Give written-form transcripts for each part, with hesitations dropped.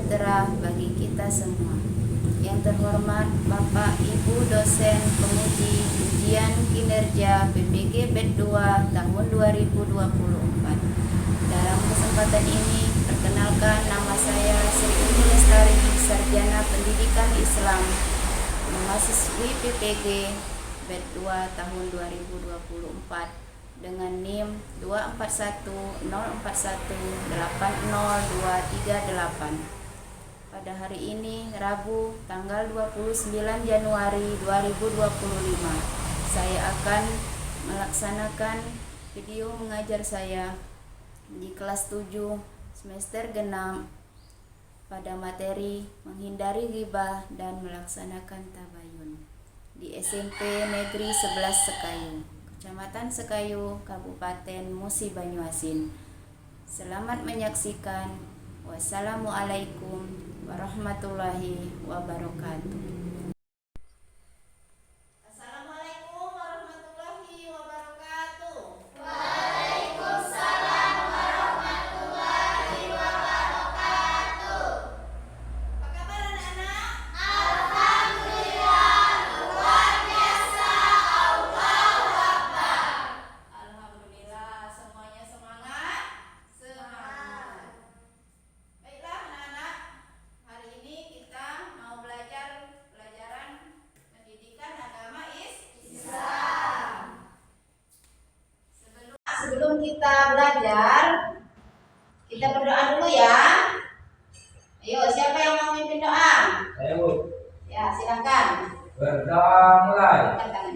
sejahtera bagi kita semua. Yang terhormat Bapak Ibu dosen penguji ujian kinerja PPG BED 2 tahun 2024. Dalam kesempatan ini, perkenalkan nama saya Sri Umi Lestari, Sarjana Pendidikan Islam, mahasiswi PPG BED 2 tahun 2024 dengan NIM 24104180238. Pada hari ini, Rabu, tanggal 29 Januari 2025, saya akan melaksanakan video mengajar saya di kelas 7 semester genap pada materi menghindari ghibah dan melaksanakan tabayun di SMP Negeri 11 Sekayu, Kecamatan Sekayu, Kabupaten Musi Banyuasin. Selamat menyaksikan. Wassalamualaikum warahmatullahi wabarakatuh. Assalamualaikum warahmatullahi wabarakatuh. Waalaikumsalam warahmatullahi wabarakatuh. Apa kabar anak-anak? Alhamdulillah, luar biasa. Allahu Akbar. Alhamdulillah, semuanya semangat? Semangat. Baiklah anak-anak, hari ini kita mau belajar pelajaran pendidikan agama Islam. Sebelum kita belajar, kita berdoa dulu ya. Ayo, siapa yang mau mimpin doa? Ayo, Ya, silakan. berdoa mulai. Angkat tangan.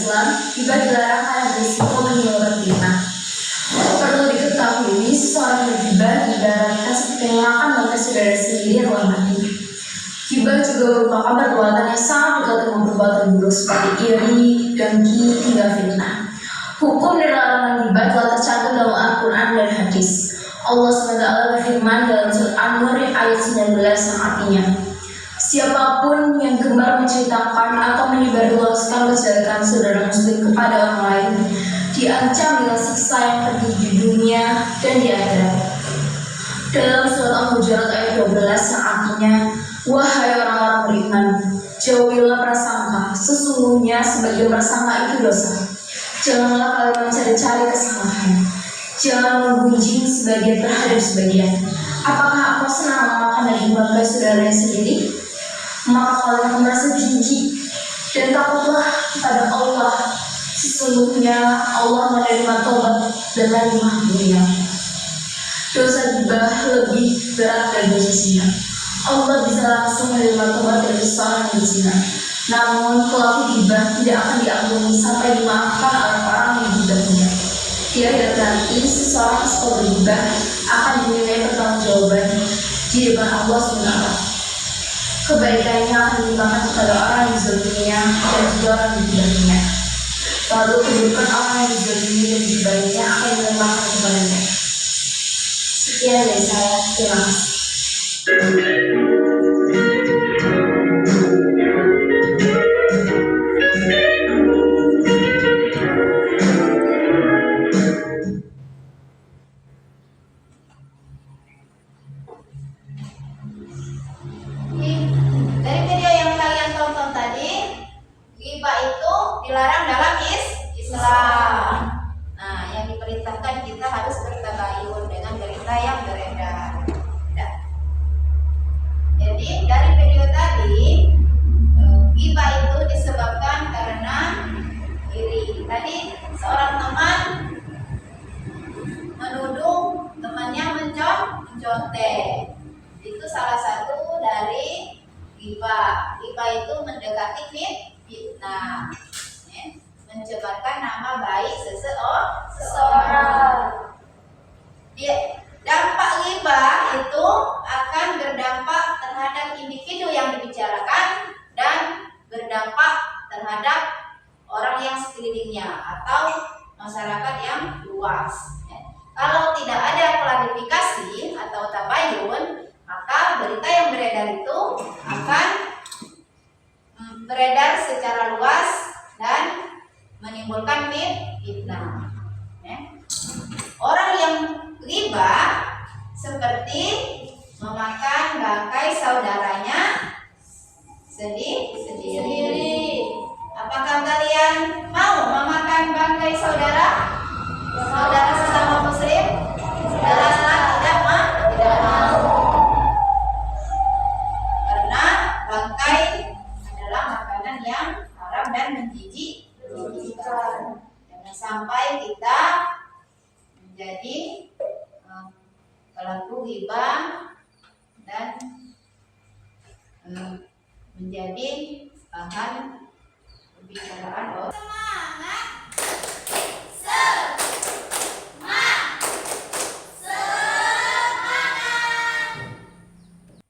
Islam juga dilarang karena berisiko menimbulkan fitnah. Perlu diketahui, seseorang bergibah ibaratkan seperti makan mata saudara sendiri atau mati. Gibah juga merupakan perbuatan yang sangat dekat dengan perbuatan buruk seperti iri, dengki, hingga fitnah. Hukum dan larangan gibah telah tercantum dalam Al-Quran dan hadis. Allah SWT berfirman dalam surat An-Nur ayat 19 yang artinya, siapapun yang gemar menceritakan atau menyebarluaskan kejelekan saudara muslim kepada orang lain, diancam dengan siksa yang pedih di dunia dan di akhirat. Dalam surat Al-Hujurat ayat 12 yang artinya, wahai orang-orang beriman, jauhilah prasangka, sesungguhnya sebagian prasangka itu dosa. Janganlah kalian mencari-cari kesalahan. Jangan menggunjing sebagian terhadap sebagian. Apakah aku senang memakan daging bangkai saudaranya sendiri? Maka kalian akan merasa jijik dan takutlah kepada Allah. Sesungguhnya Allah menerima taubat dan lagi maha mulia. Dosa gibah lebih berat dari dosa zina. Allah bisa langsung menerima taubat dari seorang yang berzina. Namun pelaku gibah tidak akan diampuni sampai dimaafkan oleh orang yang gibahnya. Di akhir nanti seseorang yang suka bergibah akan dinilai pertanggungjawaban di depan Allah SWT. Kebaikannya akan dilimpahkan kepada orang yang dizaliminya dan juga orang yang digibahnya. Lalu keburukan orang yang dizalimi dan digibahnya akan dilimpahkan kepadanya. Sekian dari saya, terima kasih. Dari video yang kalian tonton tadi, ghibah itu dilarang dalam Islam. Nah, yang diperintahkan kita harus bertabayun dengan berita yang beredar. Ghibah. Ghibah itu mendekati fitnah, ya. Mencemarkan nama baik seseorang. Dampak ghibah itu akan berdampak terhadap individu yang dibicarakan dan berdampak terhadap orang yang sekelilingnya atau masyarakat yang luas. Kalau tidak ada klarifikasi atau tabayun, maka berita yang beredar itu akan beredar secara luas dan menimbulkan fitnah. Orang yang ghibah seperti memakan bangkai saudaranya sendiri. Apakah kalian mau memakan bangkai saudara sesama muslim? Jelaslah tidak mau. Karena bangkai adalah makanan yang haram dan menjijikkan. Jangan sampai kita menjadi pelaku ghibah dan menjadi bahan pembicaraan orang. Semangat.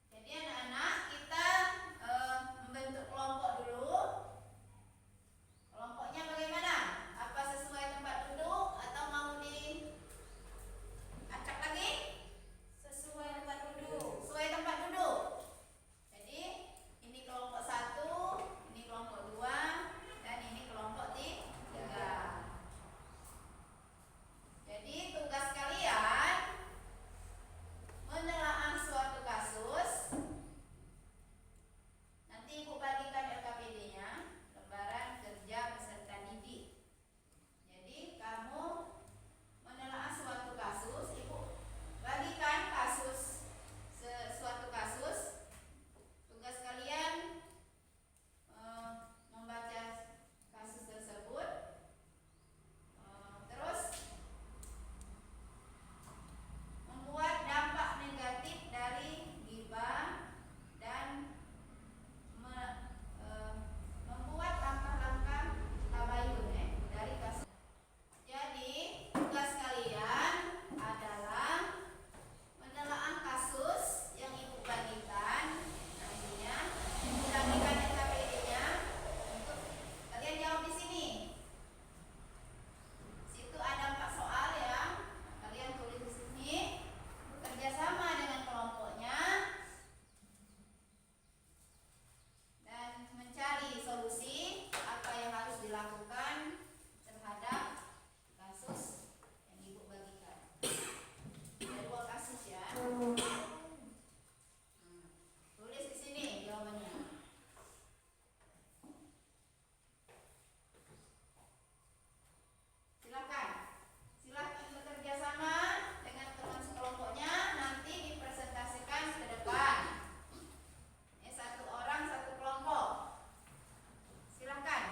Jadi anak-anak kita membentuk kelompok dulu. Kelompoknya bagaimana? Apa sesuai tempat duduk atau mau diacak lagi? Sesuai tempat duduk. Sesuai tempat duduk. Jadi ini kelompok 1, ini kelompok 2, dan ini kelompok 3. Jadi tugas kalian menelaah suatu kasus. Nanti Ibu bagikan LKPD-nya, lembaran kerja peserta didik. Jadi kamu menelaah suatu kasus, Ibu bagikan suatu kasus. Tugas kalian membaca kasus tersebut, terus membuat dampak negatif dari ghibah dan membuat langkah-langkah tabayun dari kasus. Jadi tugas kalian adalah menelaah kasus yang Ibu bagikan. Nantinya Ibu bagikan LKPD-nya untuk kalian jawab di sini. Situ ada 4 soal ya. Kalian tulis di sini. Bekerja sama dengan kelompoknya dan mencari solusi apa yang harus dilakukan terhadap kasus yang Ibu bagikan. Ada 2 kasus ya. Tulis di sini jawabannya. Silakan bekerja sama dengan teman sekelompoknya, nanti dipresentasikan ke depan. Ini 1 orang 1 kelompok. Silakan.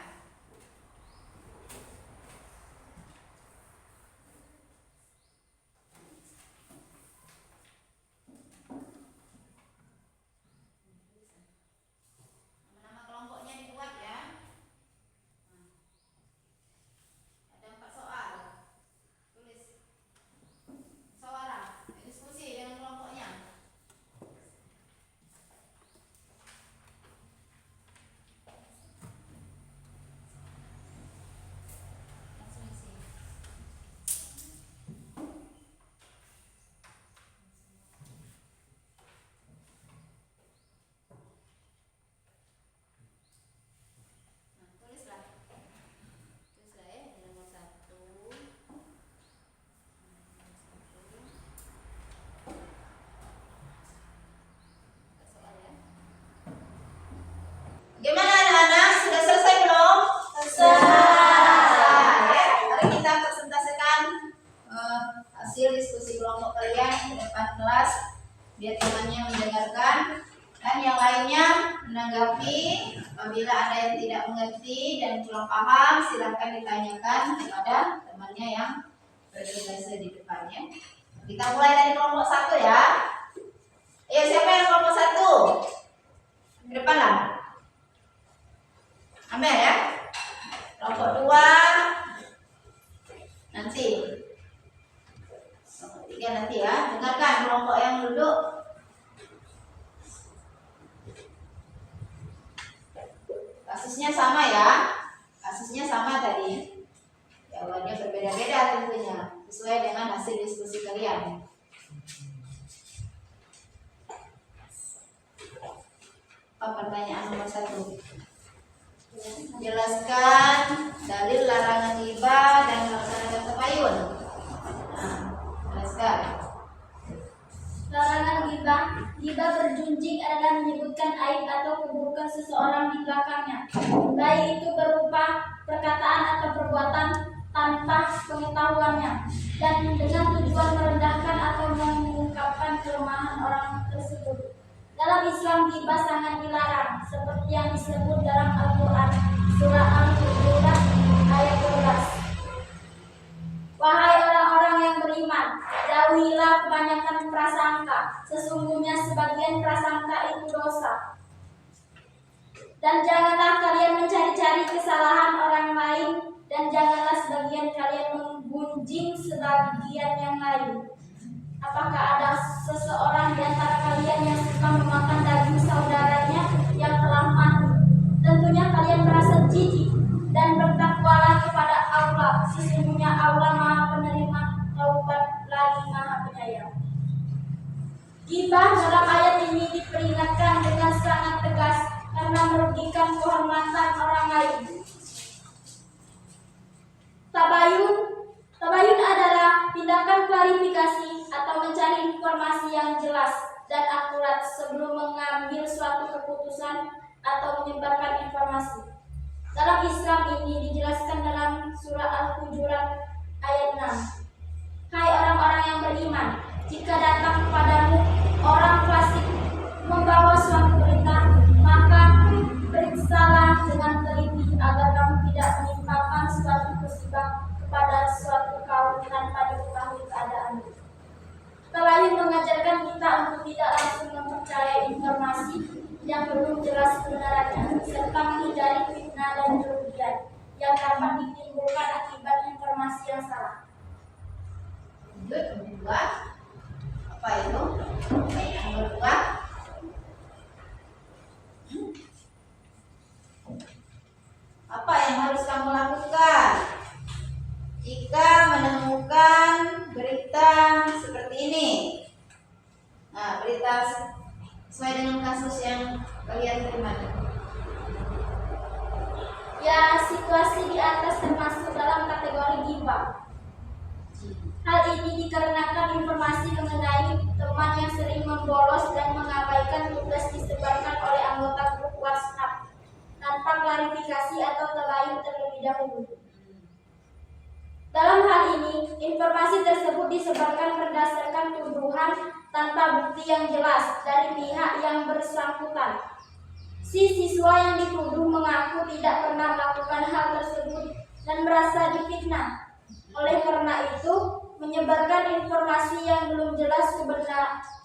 Nama kelompoknya dibuat ya. Ada 4 soal. Tulis. Musyawarah, diskusi dengan kelompoknya. Langsung isi. Tulislah ya, nomor 1. Soal ya. Gimana anak-anak? Sudah selesai belum? Selesai. Ya. Mari kita presentasikan hasil diskusi kelompok kalian di depan kelas biar temannya mendengarkan dan yang lainnya menanggapi. Apabila ada yang tidak mengerti dan kurang paham, silakan ditanyakan kepada temannya yang bertugas di depannya. Kita mulai dari kelompok 1 ya. Ayo siapa yang kelompok 1? Ke depan lah. Ambil ya. Kelompok 2 nanti. Kelompok 3 nanti ya. Dengarkan kelompok yang duduk. Kasusnya sama ya. Kasusnya sama tadi. Jawabannya berbeda-beda tentunya. Sesuai dengan hasil diskusi kalian. Pertanyaan nomor 1. Jelaskan dalil larangan ghibah dan melaksanakan tabayun. Nah, jelaskan. Larangan ghibah. Ghibah berjunjing adalah menyebutkan aib atau keburukan seseorang di belakangnya, baik itu berupa perkataan atau perbuatan tanpa pengetahuannya, dan dengan tujuan merendahkan atau mengungkapkan kelemahan orang tersebut. Dalam Islam ghibah sangat dilarang, seperti yang disebut dalam Al-Quran, surah Al-Hujurat ayat 12. Wahai orang-orang yang beriman, jauhilah kebanyakan prasangka. Sesungguhnya sebagian prasangka itu dosa. Dan janganlah kalian mencari-cari kesalahan orang lain, dan janganlah sebagian kalian menggunjing sebagian yang lain. Apakah ada seseorang di antara kalian yang suka memakan daging saudaranya yang telah mati? Tentunya kalian merasa jijik, dan bertakwalah kepada Allah. Sesungguhnya Allah Maha Penerima Taubat lagi Maha Penyayang. Ghibah dalam ayat ini diperingatkan dengan sangat tegas karena merugikan kehormatan orang lain. Tabayun adalah tindakan klarifikasi atau mencari informasi yang jelas dan akurat sebelum mengambil suatu keputusan atau menyebarkan informasi. Dalam Islam ini dijelaskan dalam surah Al-Hujurat ayat 6. Hai orang-orang yang beriman, jika datang kepadamu orang fasik membawa suatu berita, maka periksalah dengan teliti agar kamu tidak menimpakan suatu musibah kepada suatu kaum tanpa diketahui keadaannya. Tabayun mengajarkan kita untuk tidak langsung mempercayai informasi yang belum jelas kebenarannya, serta menghindari fitnah dan kerugian yang dapat ditimbulkan akibat informasi yang salah. Lanjut, nomor 2. Apa itu? Yang nomor 2. Apa yang harus kamu lakukan jika menemukan berita seperti ini? Nah, berita sesuai dengan kasus yang kalian terima. Ya, situasi di atas termasuk dalam kategori ghibah. Hal ini dikarenakan informasi mengenai teman yang sering membolos dan mengabaikan tugas disebarkan oleh anggota grup WhatsApp tanpa klarifikasi atau tabayun terlebih dahulu. Dalam hal ini, informasi tersebut disebarkan berdasarkan tuduhan tanpa bukti yang jelas dari pihak yang bersangkutan. Si siswa yang dituduh mengaku tidak pernah melakukan hal tersebut dan merasa difitnah. Oleh karena itu, menyebarkan informasi yang belum jelas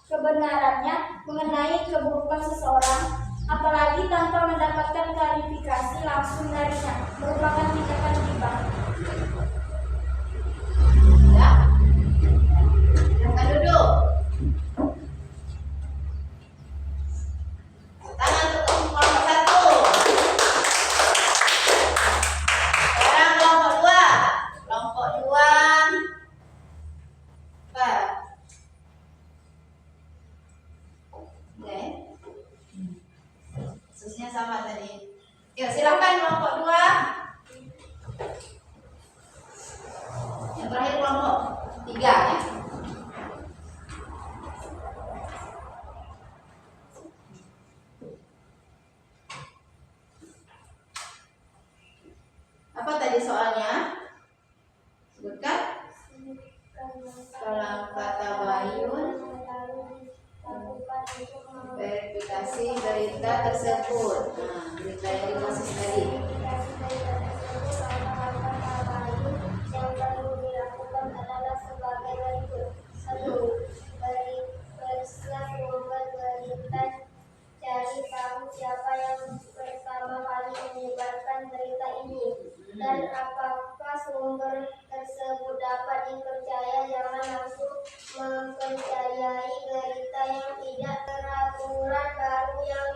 kebenarannya mengenai keburukan seseorang, apalagi tanpa mendapatkan klarifikasi langsung darinya, merupakan tindakan ghibah. Ya. Silakan duduk. Tangan untuk kelompok 1. Sekarang kelompok 2. Kelompok 2. Oke. Kasusnya sama tadi. Yuk, silakan kelompok 2. Yang terakhir kelompok 3 ya. Apa tadi soalnya? Sebutkan. Dalam kata bayun, verifikasi berita tersebut. Nah, berita yang dimaksud tadi. Yang perlu dilakukan adalah sebagai berikut. 1. Periksa sumber berita, cari tahu siapa dan apakah sumber tersebut dapat dipercaya. Jangan langsung mempercayai berita yang tidak peraturan baru yang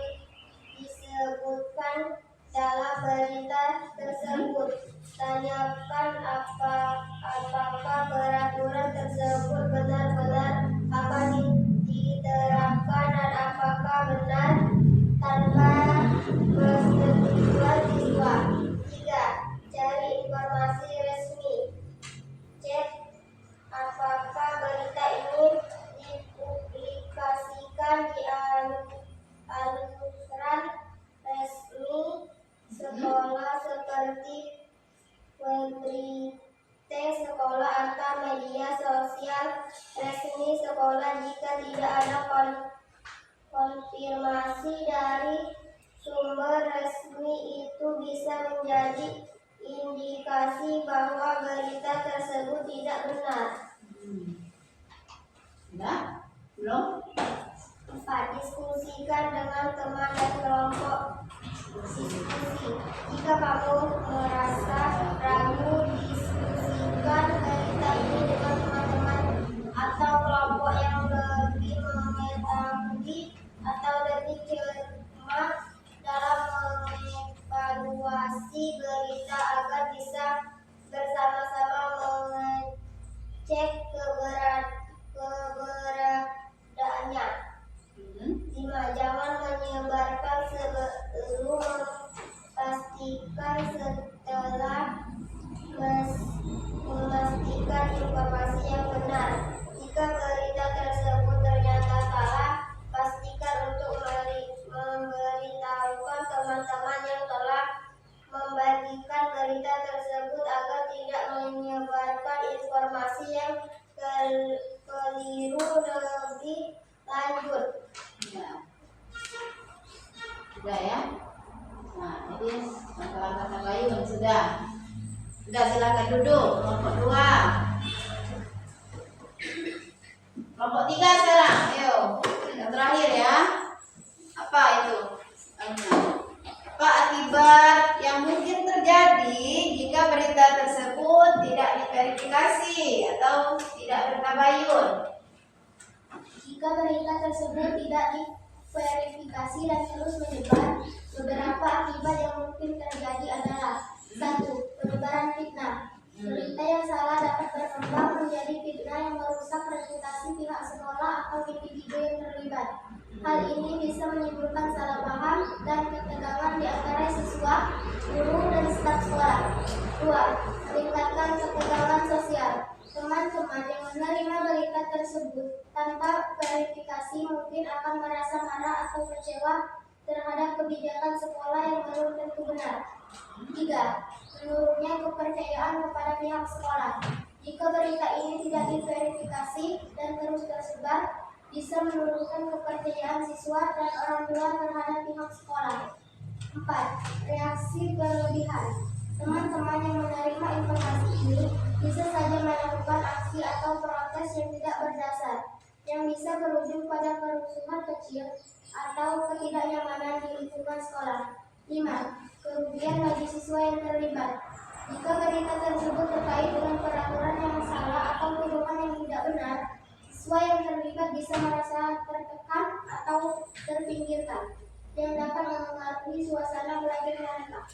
disebutkan dalam berita tersebut. Tanyakan apakah peraturan tersebut benar-benar akan diterapkan dan apakah benar tanpa persetujuan siswa. 3. Cari informasi resmi. Cek apakah berita ini dipublikasikan di aluran resmi sekolah seperti Webberita sekolah atau media sosial resmi sekolah. Jika tidak ada konfirmasi dari sumber resmi, itu bisa menjadi indikasi bahwa berita tersebut tidak benar. Sudah? Belum? 4. Diskusikan dengan teman dan kelompok diskusi. Jika kamu merasa ragu, diskusikan berita ini dengan teman-teman atau kelompok yang lebih mengetahui atau lebih cermat dalam mengevaluasi berita agar bisa bersama-sama mengecek keberadaannya. 5. Jangan menyebarkan sebelum memastikan. Setelah memastikan informasi yang benar. Jika berita tersebut ternyata salah, pastikan untuk memberitahukan teman-teman yang telah membagikan berita tersebut agar tidak menyebarkan informasi yang keliru lebih lanjut. Ya. Sudah ya? Nah, jadi langkah-langkah tabayun sudah. Sudah, silakan duduk. Kelompok 2. Kelompok 3 sekarang. Ayo. Yang terakhir ya. Apa itu? Apa akibat yang mungkin terjadi jika berita tersebut tidak diverifikasi atau tidak bertabayun? Jika berita tersebut tidak diverifikasi dan terus menyebar, beberapa akibat yang mungkin terjadi adalah: 1. Penyebaran fitnah. Berita yang salah dapat berkembang menjadi fitnah yang merusak reputasi pihak sekolah atau individu yang terlibat. Hal ini bisa menimbulkan salah paham dan ketegangan di antara siswa, guru, dan staf sekolah. 2. Meningkatkan ketegangan sosial. Teman-teman yang menerima berita tersebut tanpa verifikasi mungkin akan merasa marah atau kecewa terhadap kebijakan sekolah yang belum tentu benar. 3. Menurunnya kepercayaan kepada pihak sekolah. Jika berita ini tidak diverifikasi dan terus tersebar, bisa menurunkan kepercayaan siswa dan orang tua terhadap pihak sekolah. 4. Reaksi berlebihan. Teman-teman yang menerima informasi ini bisa saja melakukan aksi atau protes yang tidak berdasar, yang bisa berujung pada kerusuhan kecil atau ketidaknyamanan di lingkungan sekolah. 5. Kerugian bagi siswa yang terlibat. Jika berita tersebut terkait dengan peraturan yang salah atau tuduhan yang tidak benar, siswa yang terlibat bisa merasa tertekan atau terpinggirkan, yang dapat mempengaruhi suasana belajar mereka.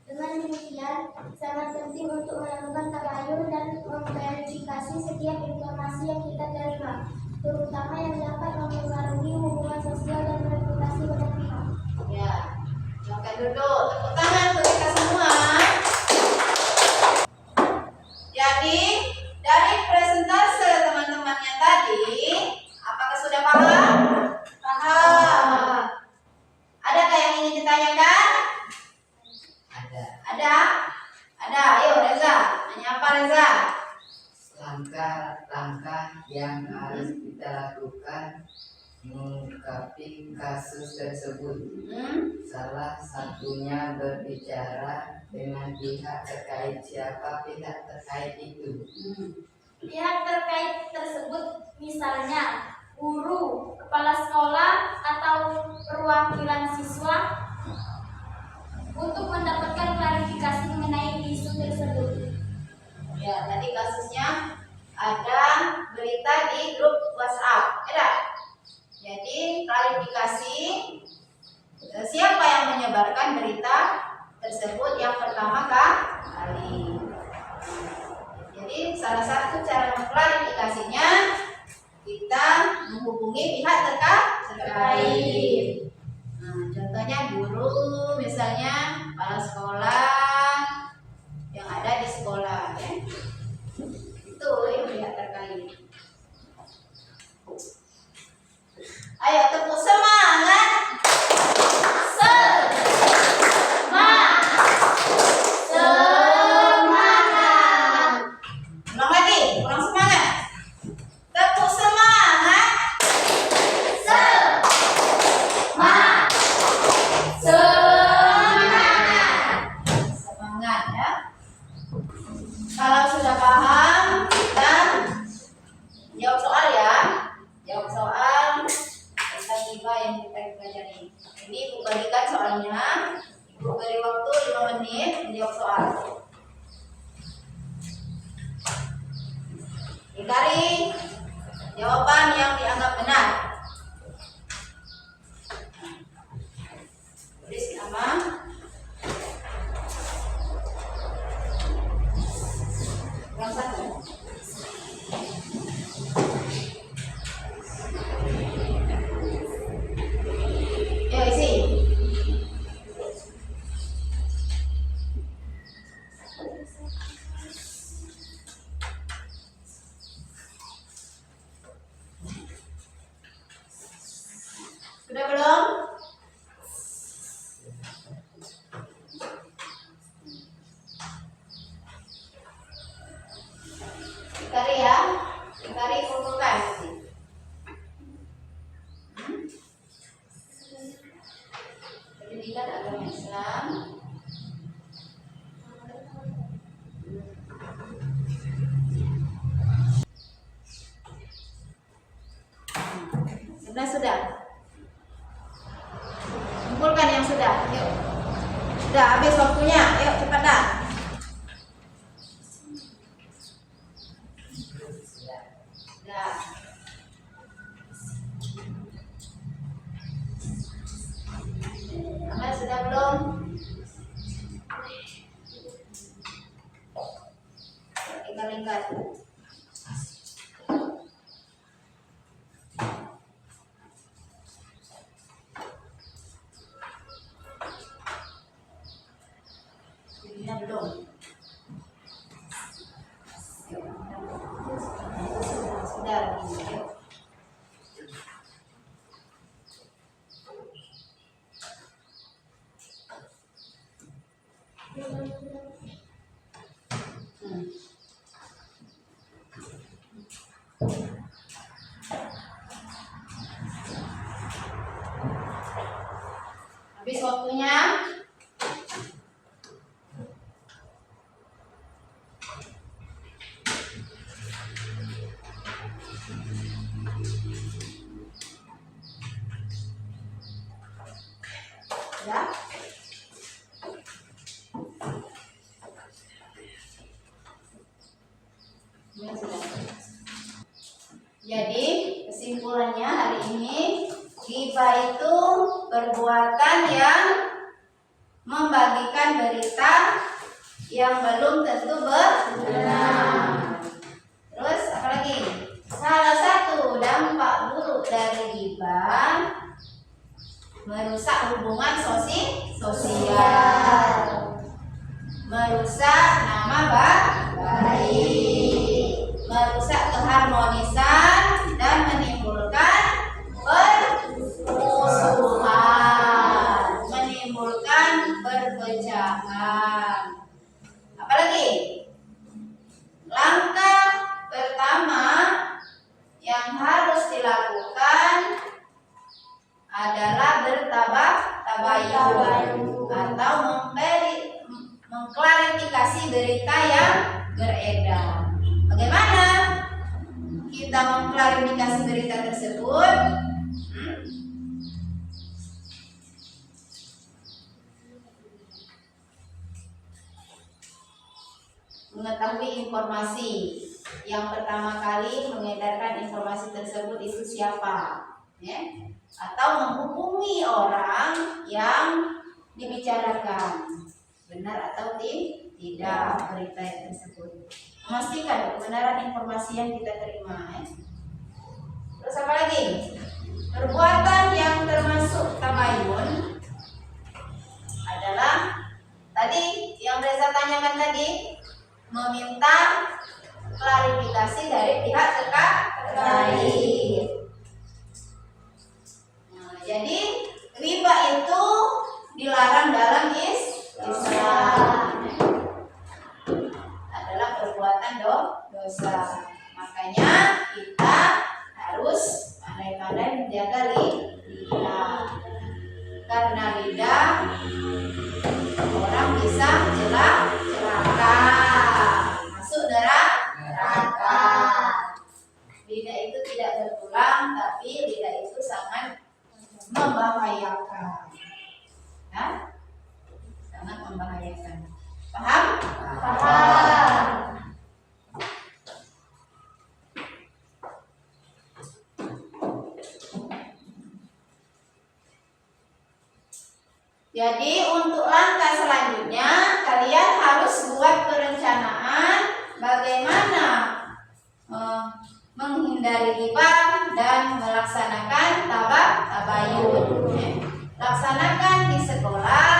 Dengan demikian, sangat penting untuk melakukan tabayun dan memverifikasi setiap informasi yang kita terima, terutama yang dapat mempengaruhi hubungan sosial dan reputasi banyak pihak. Ya, silakan duduk. Tepuk tangan untuk kita semua. Jadi, dari presentase teman-temannya tadi, apakah sudah paham? Paham. Adakah yang ingin ditanyakan? Ada? Ada. Ayo Reza. Nanya apa Reza? Langkah-langkah yang harus kita lakukan mengungkapi kasus tersebut. Salah satunya berbicara dengan pihak terkait. Siapa pihak terkait itu? Pihak terkait tersebut misalnya guru, kepala sekolah, atau perwakilan siswa untuk mendapatkan klarifikasi mengenai isu tersebut. Ya, tadi kasusnya ada berita di grup WhatsApp, ya. Jadi klarifikasi siapa yang menyebarkan berita tersebut yang pertama kali. Jadi salah satu cara mengklarifikasinya kita menghubungi pihak terkait. Nah, contohnya guru, misalnya kepala sekolah yang ada di sekolah, ya. Itu yang pihak terkait. Ayo tepuk semangat. Ulang lagi, kurang semangat. Tepuk semangat. Semangat ya. Kalau sudah paham, kita jawab soal ya. Jawab soal tentang IPA yang kita pelajari. Ini Ibu bagikan soalnya. Ibu beri waktu 5 menit menjawab soal. Hindari jawaban yang dianggap benar. Tulis nama. Kurang satu. Yuk isi. Sudah belum? Dikari ya, dikari kumpulkan nanti. Pendidikan agama Islam. Sudah. Kumpulkan yang sudah. Yuk. Sudah habis waktunya. Yuk cepat dah. Sudah. Amal sudah belum? Kita lingkar. Belum. Sudah. Habis waktunya. Ya. Jadi kesimpulannya hari ini, ghibah itu perbuatan yang membagikan berita yang belum tentu benar. Terus apa lagi? Salah satu dampak buruk dari ghibah merusak hubungan sosial, merusak nama baik, merusak keharmonisan dan menimbulkan permusuhan, menimbulkan perpecahan. Apalagi langkah pertama yang harus dilakukan adalah bertabayun atau mengklarifikasi berita yang mengetahui informasi. Yang pertama kali mengedarkan informasi tersebut itu siapa, ya? Atau menghubungi orang yang dibicarakan, benar atau tidak berita tersebut. Memastikan kebenaran informasi yang kita terima, ya? Terus apa lagi? Perbuatan yang termasuk tabayun adalah tadi yang Reza tanyakan tadi, meminta klarifikasi dari pihak terkait. Nah, jadi riba itu dilarang dalam Islam, adalah perbuatan dosa. Makanya kita harus pandai-pandai menjaga lidah, karena lidah orang bisa celaka, masuk neraka. Lidah itu tidak bertulang, tapi lidah itu sangat membahayakan, ya? Sangat membahayakan. Paham? Paham. Jadi untuk langkah selanjutnya kalian harus buat perencanaan bagaimana menghindari riba dan melaksanakan tabayun. Laksanakan di sekolah,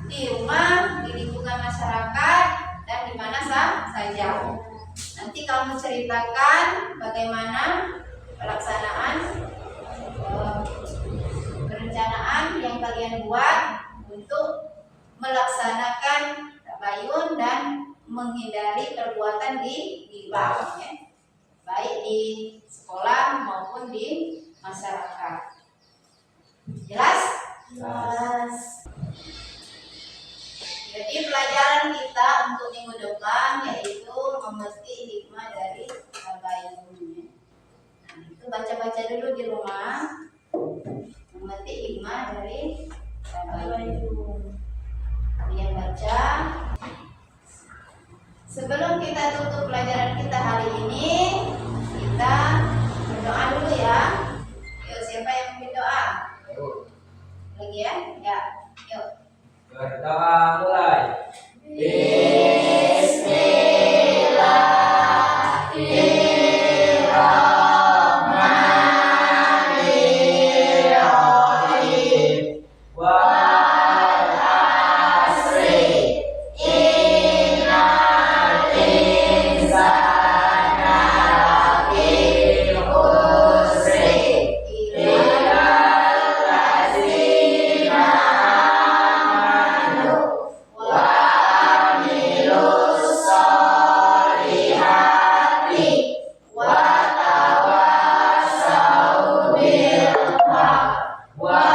di rumah, di lingkungan masyarakat, dan di mana saja. Nanti kamu ceritakan bagaimana pelaksanaan perencanaan yang kalian buat untuk melaksanakan tabayun dan menghindari perbuatan di riba, ya? Baik di sekolah maupun di masyarakat. Jelas? Jelas. Jadi pelajaran kita untuk minggu depan yaitu mengerti hikmah dari tabayun, ya? Nah, itu baca-baca dulu di rumah, mengerti hikmah dari tabayun. Kalian baca. Sebelum kita tutup pelajaran kita hari ini, kita berdoa dulu, ya. Yuk, siapa yang mau doa? Lagi, ya? Ya, yuk. Berdoa mulai. Wa